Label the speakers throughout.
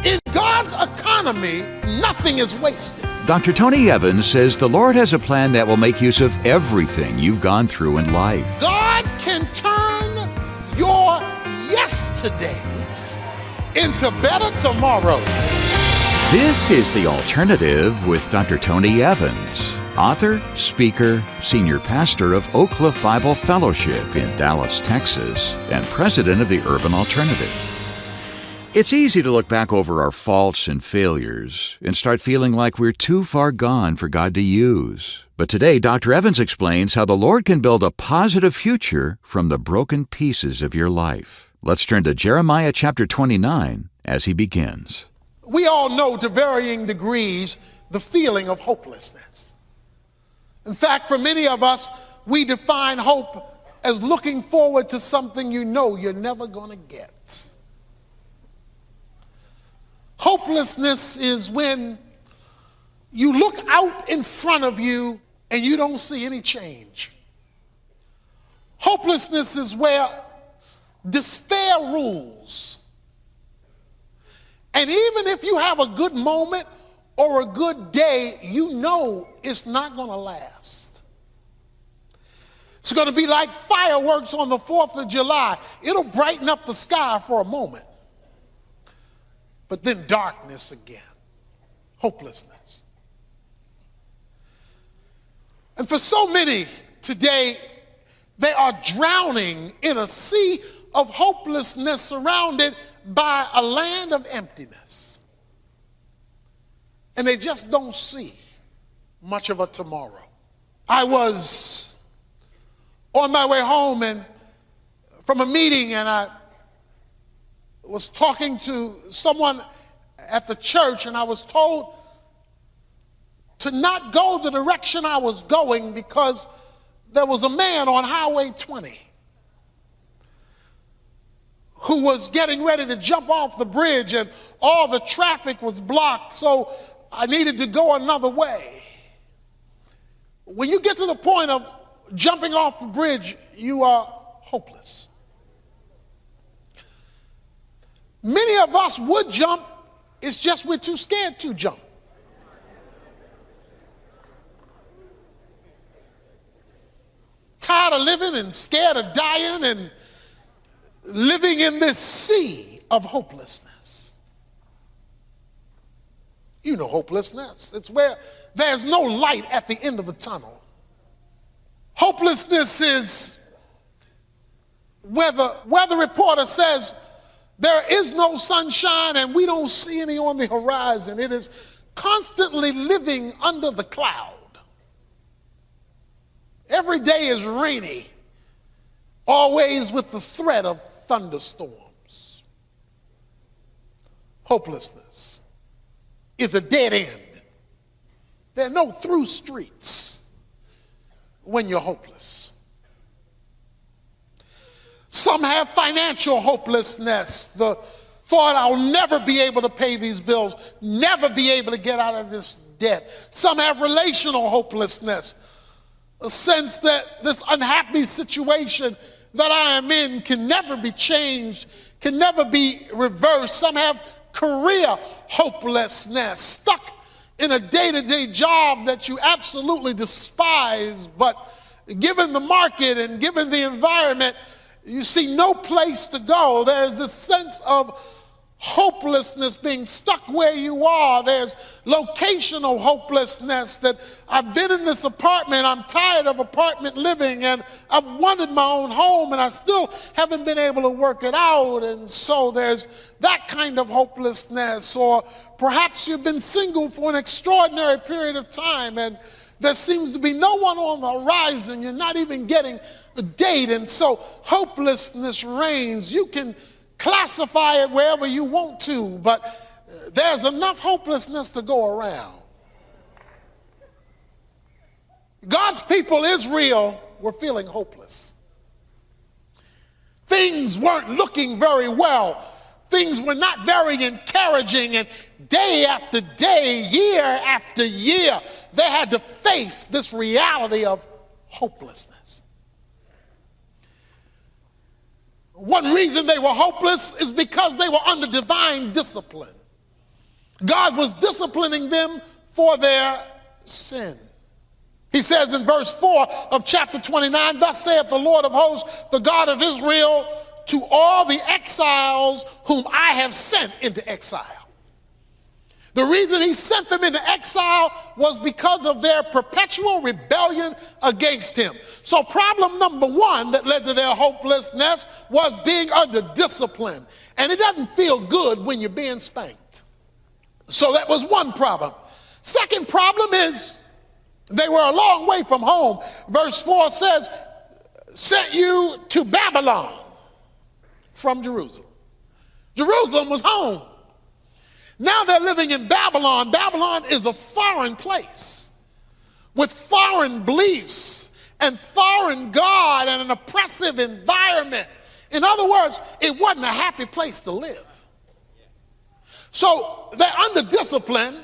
Speaker 1: In God's economy, nothing is wasted.
Speaker 2: Dr. Tony Evans says the Lord has a plan that will make use of everything you've gone through in life.
Speaker 1: God can turn your yesterdays into better tomorrows.
Speaker 2: This is The Alternative with Dr. Tony Evans, author, speaker, senior pastor of Oak Cliff Bible Fellowship in Dallas, Texas, and president of the Urban Alternative. It's easy to look back over our faults and failures and start feeling like we're too far gone for God to use. But today, Dr. Evans explains how the Lord can build a positive future from the broken pieces of your life. Let's turn to Jeremiah chapter 29 as he begins.
Speaker 1: We all know to varying degrees the feeling of hopelessness. In fact, for many of us, we define hope as looking forward to something you know you're never going to get. Hopelessness is when you look out in front of you and you don't see any change. Hopelessness is where despair rules. And even if you have a good moment or a good day, you know it's not going to last. It's going to be like fireworks on the 4th of July. It'll brighten up the sky for a moment. But then darkness again, hopelessness. And for so many today, they are drowning in a sea of hopelessness surrounded by a land of emptiness. And they just don't see much of a tomorrow. I was on my way home and from a meeting, and I was talking to someone at the church, and I was told to not go the direction I was going because there was a man on Highway 20 who was getting ready to jump off the bridge, and all the traffic was blocked, so I needed to go another way. When you get to the point of jumping off the bridge, you are hopeless. Many of us would jump, it's just we're too scared to jump. Tired of living and scared of dying and living in this sea of hopelessness. You know hopelessness. It's where there's no light at the end of the tunnel. Hopelessness is where the weather reporter says there is no sunshine and we don't see any on the horizon. It is constantly living under the cloud. Every day is rainy, always with the threat of thunderstorms. Hopelessness is a dead end. There are no through streets when you're hopeless. Some have financial hopelessness, the thought I'll never be able to pay these bills, never be able to get out of this debt. Some have relational hopelessness, a sense that this unhappy situation that I am in can never be changed, can never be reversed. Some have career hopelessness, stuck in a day-to-day job that you absolutely despise, but given the market and given the environment, you see no place to go. There's this sense of hopelessness, being stuck where you are. There's locational hopelessness, that I've been in this apartment, I'm tired of apartment living, and I've wanted my own home, and I still haven't been able to work it out. And so there's that kind of hopelessness. Or perhaps you've been single for an extraordinary period of time, and there seems to be no one on the horizon. You're not even getting a date, and so hopelessness reigns. You can classify it wherever you want to, but there's enough hopelessness to go around. God's people, Israel, were feeling hopeless. Things weren't looking very well. Things were not very encouraging, and day after day, year after year, they had to face this reality of hopelessness. One reason they were hopeless is because they were under divine discipline. God was disciplining them for their sin. He says in verse 4 of chapter 29, thus saith the Lord of hosts, the God of Israel, to all the exiles whom I have sent into exile. The reason he sent them into exile was because of their perpetual rebellion against him. So problem number one that led to their hopelessness was being under discipline. And it doesn't feel good when you're being spanked. So that was one problem. Second problem is they were a long way from home. Verse 4 says, sent you to Babylon from Jerusalem. Jerusalem was home. Now they're living in Babylon. Babylon is a foreign place with foreign beliefs and foreign God and an oppressive environment. In other words, it wasn't a happy place to live. So they're under discipline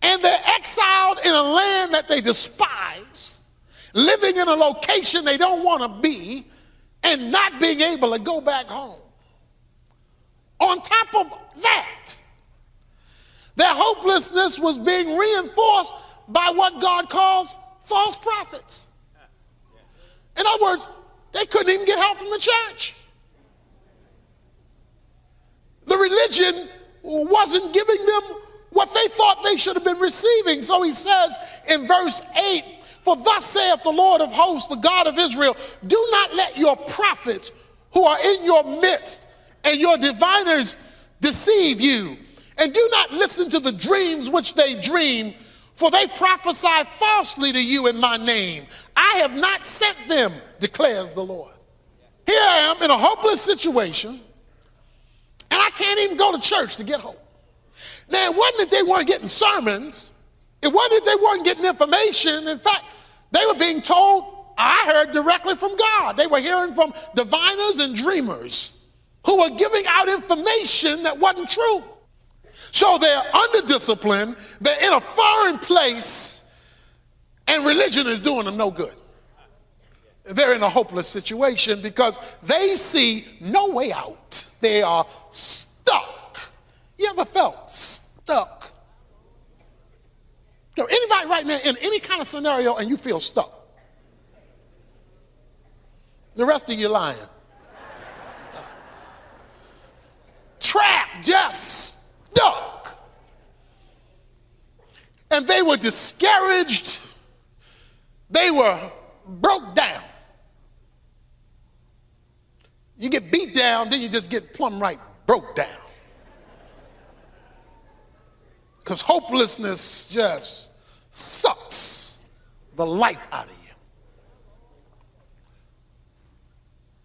Speaker 1: and they're exiled in a land that they despise, living in a location they don't want to be, and not being able to go back home. On top of that, their hopelessness was being reinforced by what God calls false prophets. In other words, they couldn't even get help from the church. The religion wasn't giving them what they thought they should have been receiving. So he says in verse 8, for thus saith the Lord of hosts, the God of Israel, do not let your prophets who are in your midst and your diviners deceive you, and do not listen to the dreams which they dream, for they prophesy falsely to you in my name. I have not sent them, declares the Lord. Here I am in a hopeless situation, and I can't even go to church to get hope. Now, it wasn't that they weren't getting sermons. It wasn't that they weren't getting information. In fact, they were being told, I heard directly from God. They were hearing from diviners and dreamers who were giving out information that wasn't true. So they're under discipline, they're in a foreign place, and religion is doing them no good. They're in a hopeless situation because they see no way out. They are stuck. You ever felt stuck? So anybody right now in any kind of scenario and you feel stuck? The rest of you lying. Trapped, just stuck. And they were discouraged. They were broke down. You get beat down, then you just get plumb right broke down. Because hopelessness just sucks the life out of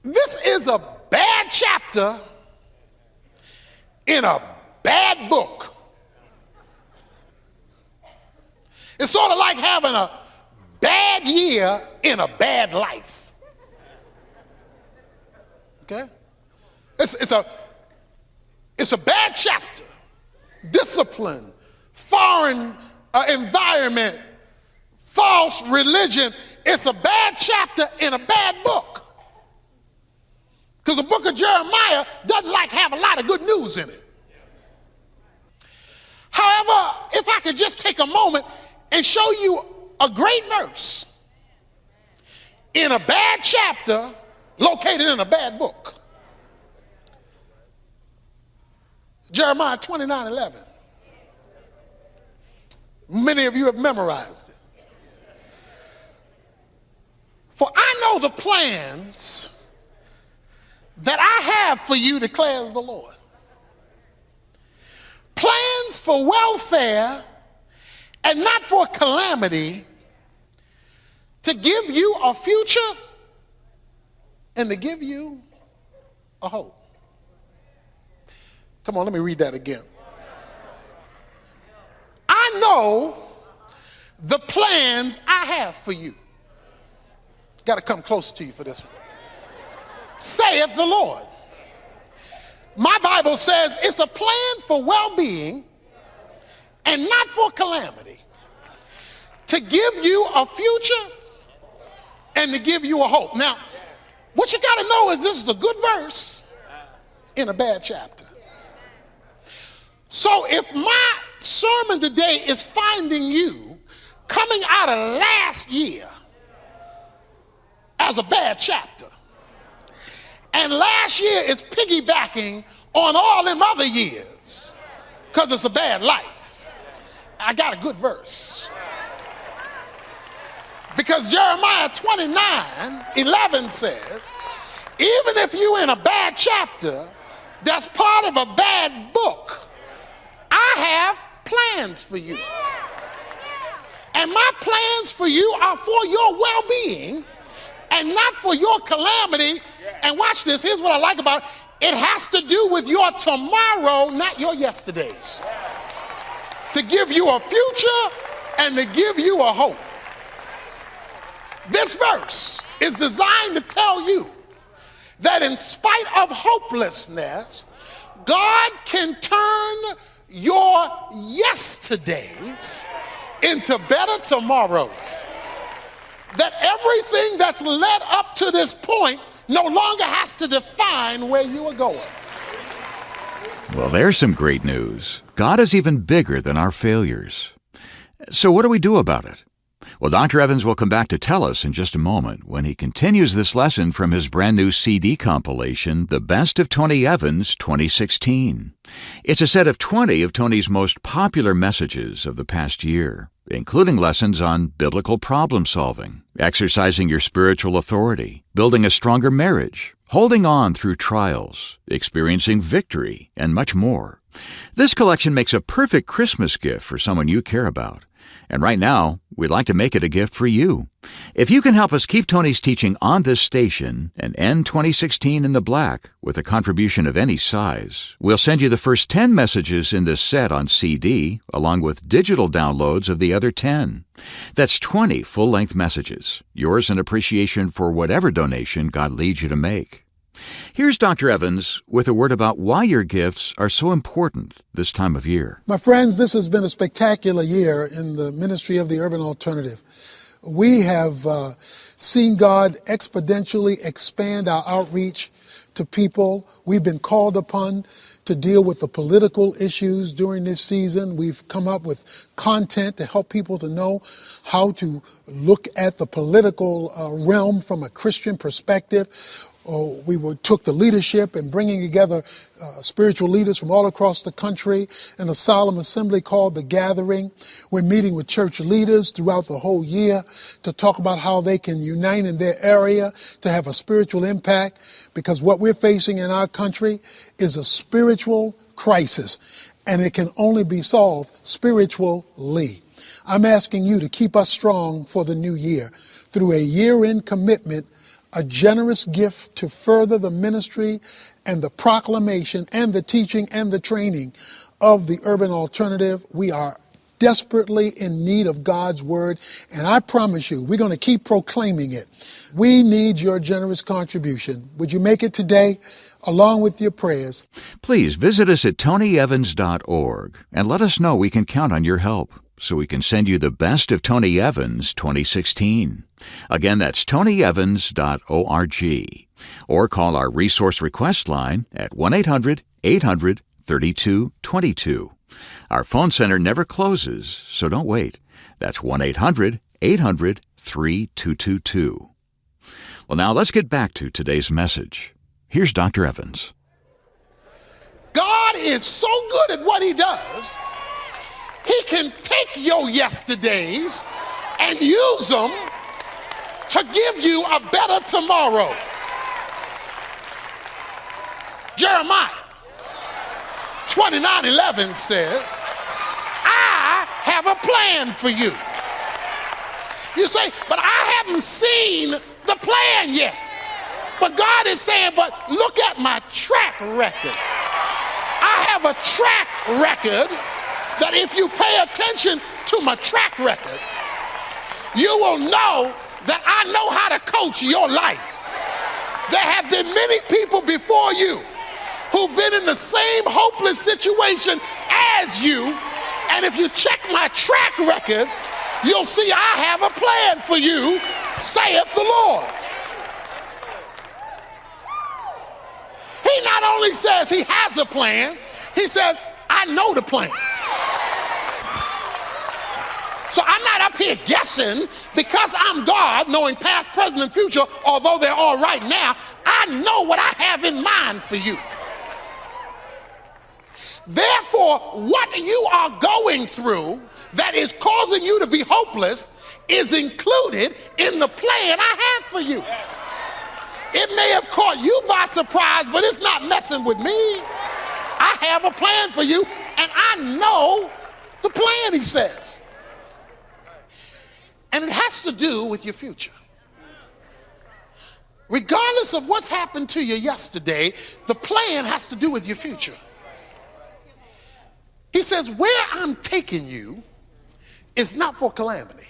Speaker 1: you. This is a bad chapter in a bad book. It's sort of like having a bad year in a bad life. Okay? It's a bad chapter. Discipline, foreign environment, false religion. It's a bad chapter in a bad book. Because the book of Jeremiah doesn't have a lot of good news in it. However, if I could just take a moment and show you a great verse in a bad chapter located in a bad book. Jeremiah 29:11. Many of you have memorized it. For I know the plans that I have for you, declares the Lord. Plans for welfare and not for calamity, to give you a future and to give you a hope. Come on, let me read that again. I know the plans I have for you. Got to come closer to you for this one. Saith the Lord. My Bible says it's a plan for well-being and not for calamity, to give you a future and to give you a hope. Now, what you got to know is this is a good verse in a bad chapter. So if my sermon today is finding you coming out of last year as a bad chapter, and last year is piggybacking on all them other years because it's a bad life, I got a good verse. Because Jeremiah 29:11 says, even if you're in a bad chapter that's part of a bad book, I have plans for you. And my plans for you are for your well-being and not for your calamity. And watch this, here's what I like about it. It has to do with your tomorrow, not your yesterdays. To give you a future and to give you a hope. This verse is designed to tell you that in spite of hopelessness, God can turn your yesterdays into better tomorrows. That everything that's led up to this point no longer has to define where you are going.
Speaker 2: Well, there's some great news. God is even bigger than our failures. So what do we do about it? Well, Dr. Evans will come back to tell us in just a moment when he continues this lesson from his brand new CD compilation, The Best of Tony Evans 2016. It's a set of 20 of Tony's most popular messages of the past year, including lessons on biblical problem solving, exercising your spiritual authority, building a stronger marriage, holding on through trials, experiencing victory, and much more. This collection makes a perfect Christmas gift for someone you care about. And right now, we'd like to make it a gift for you. If you can help us keep Tony's teaching on this station and end 2016 in the black with a contribution of any size, we'll send you the first 10 messages in this set on CD, along with digital downloads of the other 10. That's 20 full-length messages, yours in appreciation for whatever donation God leads you to make. Here's Dr. Evans with a word about why your gifts are so important this time of year.
Speaker 1: My friends, this has been a spectacular year in the ministry of the Urban Alternative. We have seen God exponentially expand our outreach to people. We've been called upon to deal with the political issues during this season. We've come up with content to help people to know how to look at the political realm from a Christian perspective. We took the leadership and bringing together spiritual leaders from all across the country in a solemn assembly called The Gathering. We're meeting with church leaders throughout the whole year to talk about how they can unite in their area to have a spiritual impact, because what we're facing in our country is a spiritual crisis, and it can only be solved spiritually. I'm asking you to keep us strong for the new year through a year-end commitment, a generous gift to further the ministry and the proclamation and the teaching and the training of the Urban Alternative. We are desperately in need of God's word, and I promise you, we're going to keep proclaiming it. We need your generous contribution. Would you make it today, along with your prayers?
Speaker 2: Please visit us at tonyevans.org and let us know we can count on your help, so we can send you the Best of Tony Evans 2016. Again, that's tonyevans.org. Or call our resource request line at 1-800-800-3222. Our phone center never closes, so don't wait. That's 1-800-800-3222. Well, now let's get back to today's message. Here's Dr. Evans.
Speaker 1: God is so good at what he does, he can take your yesterdays and use them to give you a better tomorrow. Jeremiah 29:11 says, I have a plan for you. You say, but I haven't seen the plan yet. But God is saying, but look at my track record. I have a track record that if you pay attention to my track record, you will know that I know how to coach your life. There have been many people before you who've been in the same hopeless situation as you, and if you check my track record, you'll see I have a plan for you, saith the Lord. He not only says he has a plan, he says, I I know the plan. So I'm not up here guessing because I'm God, knowing past, present, and future, although they're all right now. I know what I have in mind for you. Therefore, what you are going through that is causing you to be hopeless is included in the plan I have for you. It may have caught you by surprise, but it's not messing with me. I have a plan for you, and I know the plan, he says. And it has to do with your future. Regardless of what's happened to you yesterday, the plan has to do with your future. He says, where I'm taking you is not for calamity.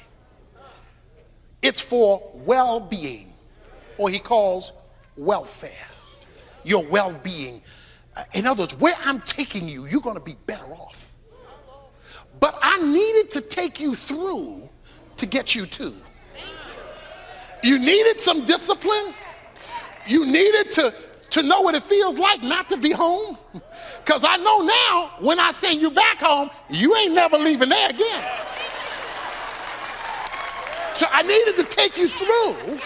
Speaker 1: It's for well-being, or he calls welfare, your well-being. In other words, where I'm taking you, you're going to be better off. But I needed to take you through to get you to. You needed some discipline. You needed to know what it feels like not to be home. Because I know now when I send you back home, you ain't never leaving there again. So I needed to take you through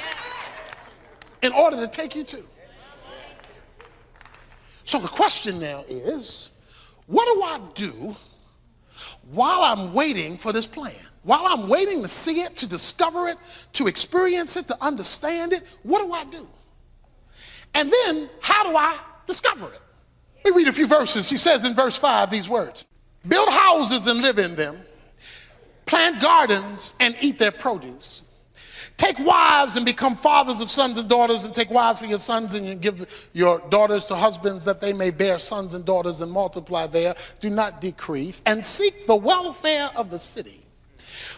Speaker 1: in order to take you to. So the question now is, what do I do while I'm waiting for this plan? While I'm waiting to see it, to discover it, to experience it, to understand it, what do I do? And then, how do I discover it? Let me read a few verses. He says in verse 5 these words: build houses and live in them, plant gardens and eat their produce. Take wives and become fathers of sons and daughters, and take wives for your sons and give your daughters to husbands, that they may bear sons and daughters and multiply there. Do not decrease. And seek the welfare of the city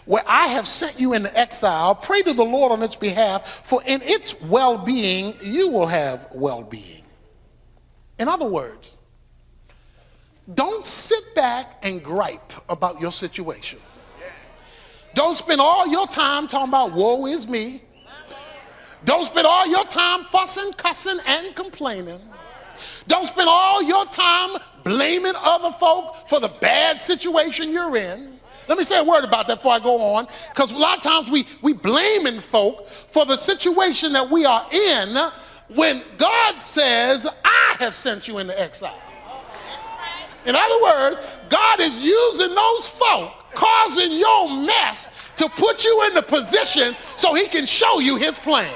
Speaker 1: where I have sent you into exile. Pray to the Lord on its behalf, for in its well-being you will have well-being. In other words, don't sit back and gripe about your situation. Don't spend all your time talking about woe is me. Don't spend all your time fussing, cussing, and complaining. Don't spend all your time blaming other folk for the bad situation you're in. Let me say a word about that before I go on, because a lot of times we blaming folk for the situation that we are in when God says, I have sent you into exile. In other words, God is using those folk causing your mess to put you in the position so he can show you his plan.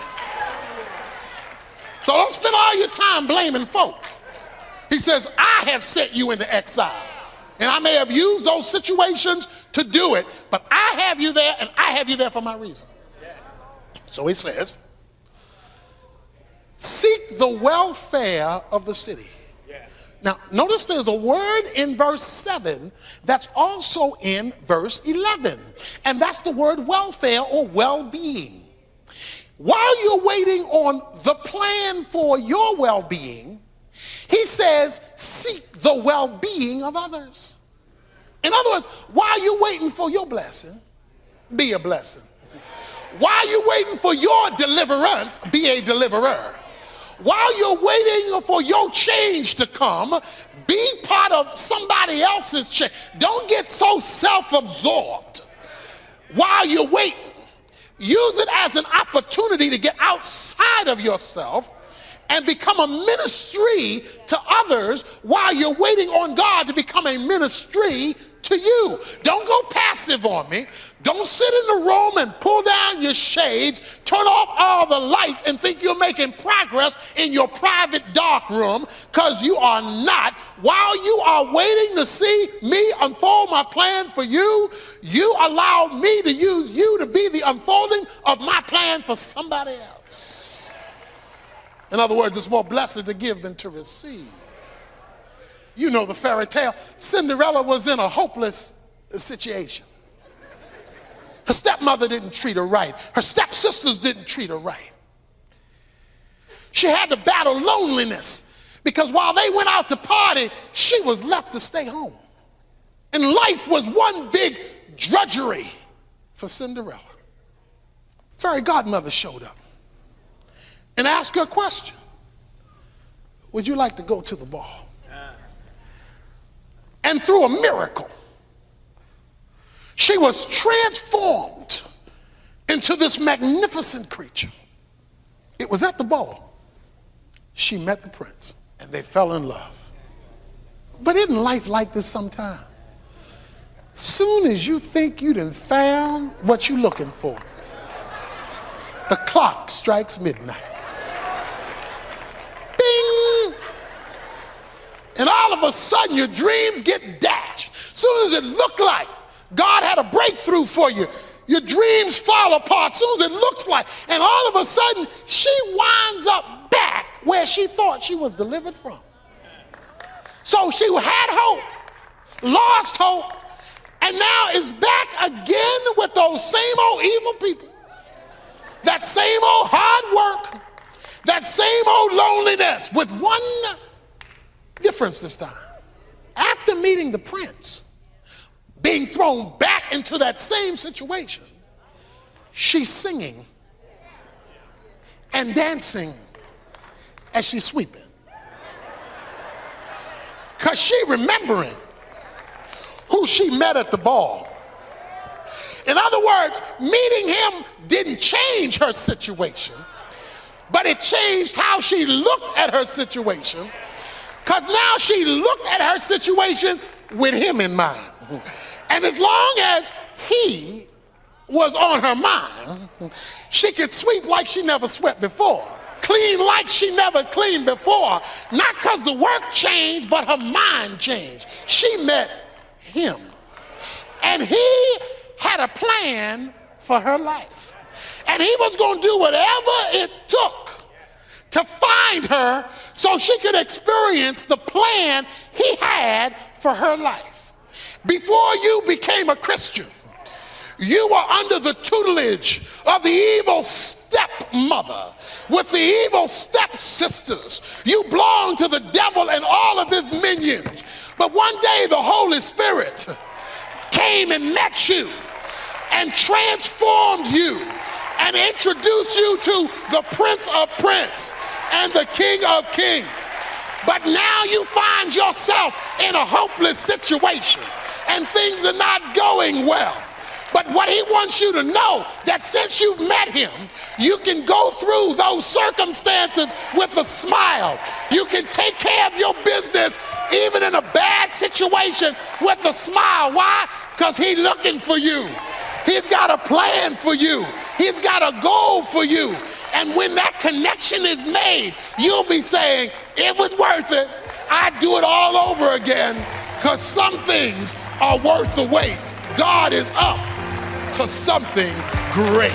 Speaker 1: So don't spend all your time blaming folk. He says, I have sent you into exile. And I may have used those situations to do it, but I have you there, and I have you there for my reason. So he says, seek the welfare of the city. Now, notice there's a word in verse 7 that's also in verse 11, and that's the word welfare or well-being. While you're waiting on the plan for your well-being, he says, seek the well-being of others. In other words, while you're waiting for your blessing, be a blessing. While you're waiting for your deliverance, be a deliverer. While you're waiting for your change to come, be part of somebody else's change. Don't get so self-absorbed while you're waiting. Use it as an opportunity to get outside of yourself and become a ministry to others while you're waiting on God to become a ministry to you. Don't go passive on me. Don't sit in the room and pull down your shades, turn off all the lights and think you're making progress in your private dark room, because you are not. While you are waiting to see me unfold my plan for you, you allow me to use you to be the unfolding of my plan for somebody else. In other words, it's more blessed to give than to receive. You know the fairy tale. Cinderella was in a hopeless situation. Her stepmother didn't treat her right. Her stepsisters didn't treat her right. She had to battle loneliness because while they went out to party, she was left to stay home. And life was one big drudgery for Cinderella. Fairy godmother showed up and asked her a question. Would you like to go to the ball? And through a miracle, she was transformed into this magnificent creature. It was at the ball she met the prince, and they fell in love. But isn't life like this sometimes? Soon as you think you done found what you're looking for, the clock strikes midnight. Bing! And all of a sudden your dreams get dashed. Soon as it looked like God had a breakthrough for you, your dreams fall apart. Soon as it looks like, and all of a sudden she winds up back where she thought she was delivered from. So she had hope, lost hope, and now is back again with those same old evil people. That same old hard work, that same old loneliness, with one difference this time. After meeting the prince, being thrown back into that same situation, she's singing and dancing as she's sweeping. Because she remembering who she met at the ball. In other words, meeting him didn't change her situation, but it changed how she looked at her situation, because now she looked at her situation with him in mind. And as long as he was on her mind, she could sweep like she never swept before, clean like she never cleaned before, not because the work changed, but her mind changed. She met him, and he had a plan for her life, and he was going to do whatever it took to find her so she could experience the plan he had for her life. Before you became a Christian, you were under the tutelage of the evil stepmother with the evil stepsisters. You belonged to the devil and all of his minions. But one day the Holy Spirit came and met you and transformed you and introduced you to the Prince of Princes and the King of Kings. But now you find yourself in a hopeless situation and things are not going well. But what he wants you to know, that since you've met him, you can go through those circumstances with a smile. You can take care of your business even in a bad situation with a smile. Why? Because he's looking for you. He's got a plan for you. He's got a goal for you. And when that connection is made, you'll be saying, it was worth it. I'd do it all over again, because some things are worth the wait. God is up to something great.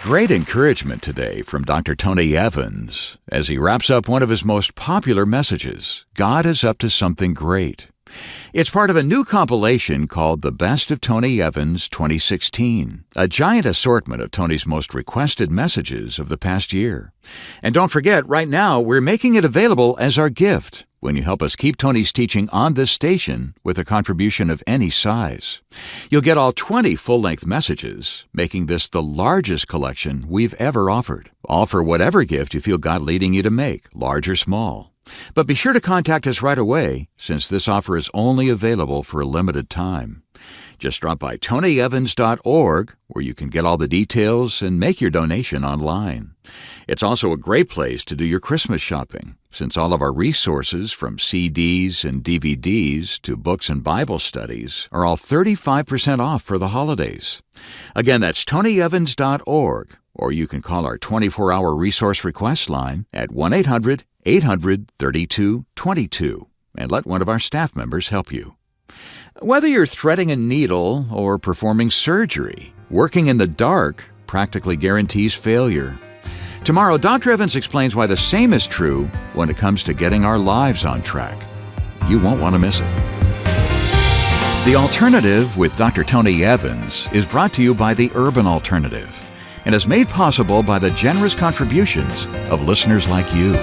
Speaker 2: Great encouragement today from Dr. Tony Evans as he wraps up one of his most popular messages, God is up to something great. It's part of a new compilation called The Best of Tony Evans 2016, a giant assortment of Tony's most requested messages of the past year. And don't forget, right now, we're making it available as our gift when you help us keep Tony's teaching on this station with a contribution of any size. You'll get all 20 full-length messages, making this the largest collection we've ever offered, all for whatever gift you feel God leading you to make, large or small. But be sure to contact us right away, since this offer is only available for a limited time. Just drop by tonyevans.org, where you can get all the details and make your donation online. It's also a great place to do your Christmas shopping, since all of our resources, from CDs and DVDs to books and Bible studies, are all 35% off for the holidays. Again, that's tonyevans.org, or you can call our 24-hour resource request line at 1-800-800-3222 and let one of our staff members help you. Whether you're threading a needle or performing surgery, working in the dark practically guarantees failure. Tomorrow, Dr. Evans explains why the same is true when it comes to getting our lives on track. You won't want to miss it. The Alternative with Dr. Tony Evans is brought to you by the Urban Alternative and is made possible by the generous contributions of listeners like you.